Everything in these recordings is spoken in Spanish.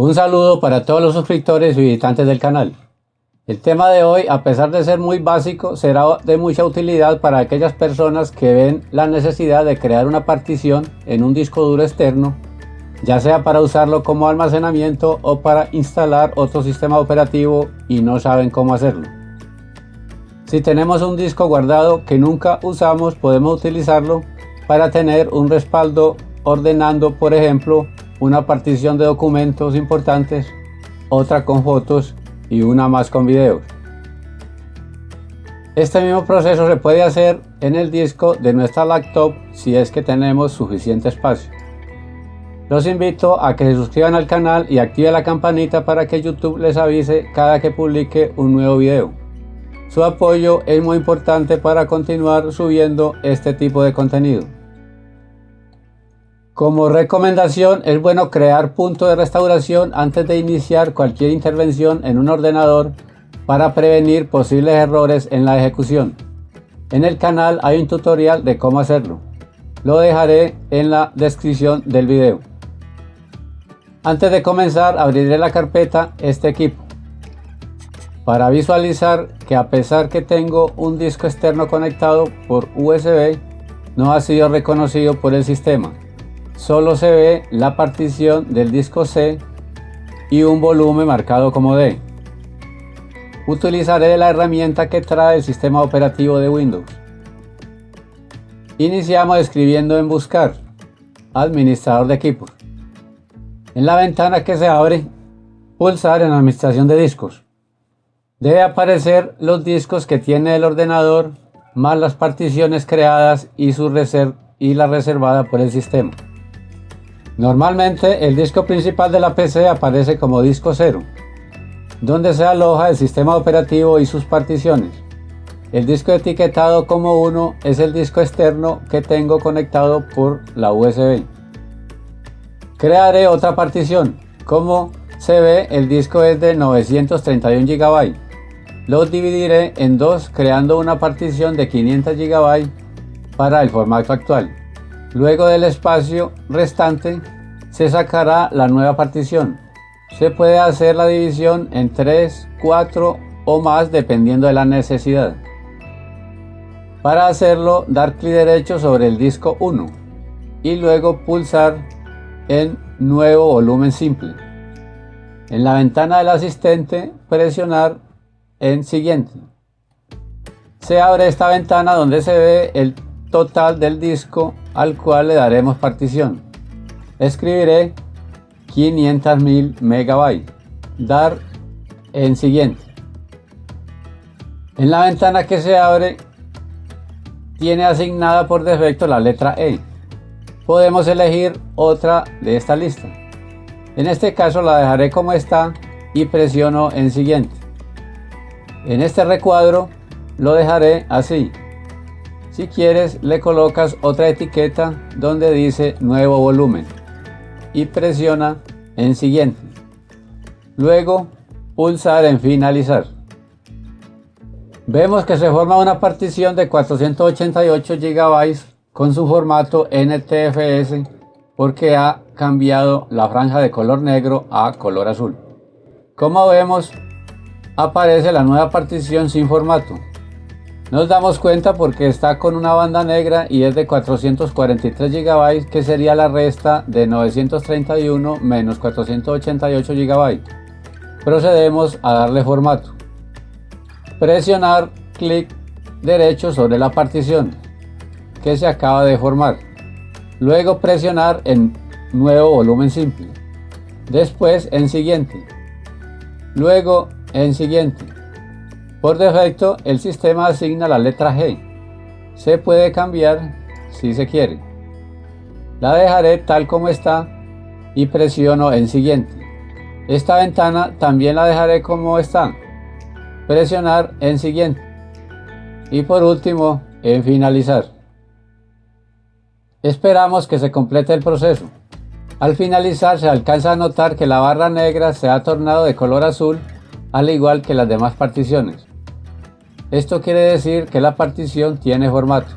Un saludo para todos los suscriptores y visitantes del canal. El tema de hoy, a pesar de ser muy básico, será de mucha utilidad para aquellas personas que ven la necesidad de crear una partición en un disco duro externo, ya sea para usarlo como almacenamiento o para instalar otro sistema operativo y no saben cómo hacerlo. Si tenemos un disco guardado que nunca usamos, podemos utilizarlo para tener un respaldo ordenando, por ejemplo, una partición de documentos importantes, otra con fotos y una más con videos. Este mismo proceso se puede hacer en el disco de nuestra laptop si es que tenemos suficiente espacio. Los invito a que se suscriban al canal y activen la campanita para que YouTube les avise cada que publique un nuevo video. Su apoyo es muy importante para continuar subiendo este tipo de contenido. Como recomendación, es bueno crear puntos de restauración antes de iniciar cualquier intervención en un ordenador para prevenir posibles errores en la ejecución. En el canal hay un tutorial de cómo hacerlo. Lo dejaré en la descripción del video. Antes de comenzar, abriré la carpeta Este equipo para visualizar que, a pesar que tengo un disco externo conectado por USB, no ha sido reconocido por el sistema. Solo se ve la partición del disco C y un volumen marcado como D. Utilizaré la herramienta que trae el sistema operativo de Windows. Iniciamos escribiendo en Buscar, Administrador de equipos. En la ventana que se abre, pulsar en Administración de discos. Debe aparecer los discos que tiene el ordenador, más las particiones creadas y la reservada por el sistema. Normalmente el disco principal de la PC aparece como disco 0, donde se aloja el sistema operativo y sus particiones. El disco etiquetado como 1 es el disco externo que tengo conectado por la USB. Crearé otra partición. Como se ve, el disco es de 931 GB. Los dividiré en dos, creando una partición de 500 GB para el formato actual. Luego del espacio restante se sacará la nueva partición. Se puede hacer la división en 3, 4 o más dependiendo de la necesidad. Para hacerlo, dar clic derecho sobre el disco 1 y luego pulsar en Nuevo volumen simple. En la ventana del asistente, presionar en Siguiente. Se abre esta ventana donde se ve el total del disco al cual le daremos partición. Escribiré 500.000 MB. Dar en Siguiente. En la ventana que se abre tiene asignada por defecto la letra E. Podemos elegir otra de esta lista. En este caso la dejaré como está y presiono en Siguiente. En este recuadro lo dejaré así. Si quieres, le colocas otra etiqueta donde dice Nuevo volumen y presiona en Siguiente. Luego pulsar en Finalizar. Vemos que se forma una partición de 488 GB con su formato NTFS porque ha cambiado la franja de color negro a color azul. Como vemos, aparece la nueva partición sin formato. Nos damos cuenta porque está con una banda negra y es de 443 GB, que sería la resta de 931 menos 488 GB. Procedemos a darle formato. Presionar clic derecho sobre la partición que se acaba de formar. Luego presionar en Nuevo volumen simple. Después en Siguiente. Luego en Siguiente. Por defecto, el sistema asigna la letra G. Se puede cambiar si se quiere. La dejaré tal como está y presiono en Siguiente. Esta ventana también la dejaré como está. Presionar en Siguiente. Y por último, en Finalizar. Esperamos que se complete el proceso. Al finalizar se alcanza a notar que la barra negra se ha tornado de color azul, al igual que las demás particiones. Esto quiere decir que la partición tiene formato.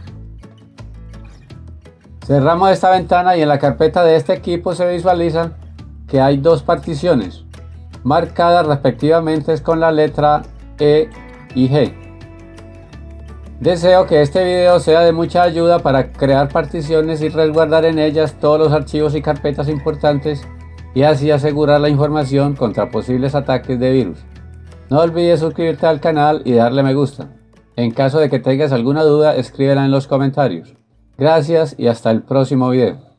Cerramos esta ventana y en la carpeta de este equipo se visualiza que hay dos particiones, marcadas respectivamente con la letra E y G. Deseo que este video sea de mucha ayuda para crear particiones y resguardar en ellas todos los archivos y carpetas importantes y así asegurar la información contra posibles ataques de virus. No olvides suscribirte al canal y darle me gusta. En caso de que tengas alguna duda, escríbela en los comentarios. Gracias y hasta el próximo video.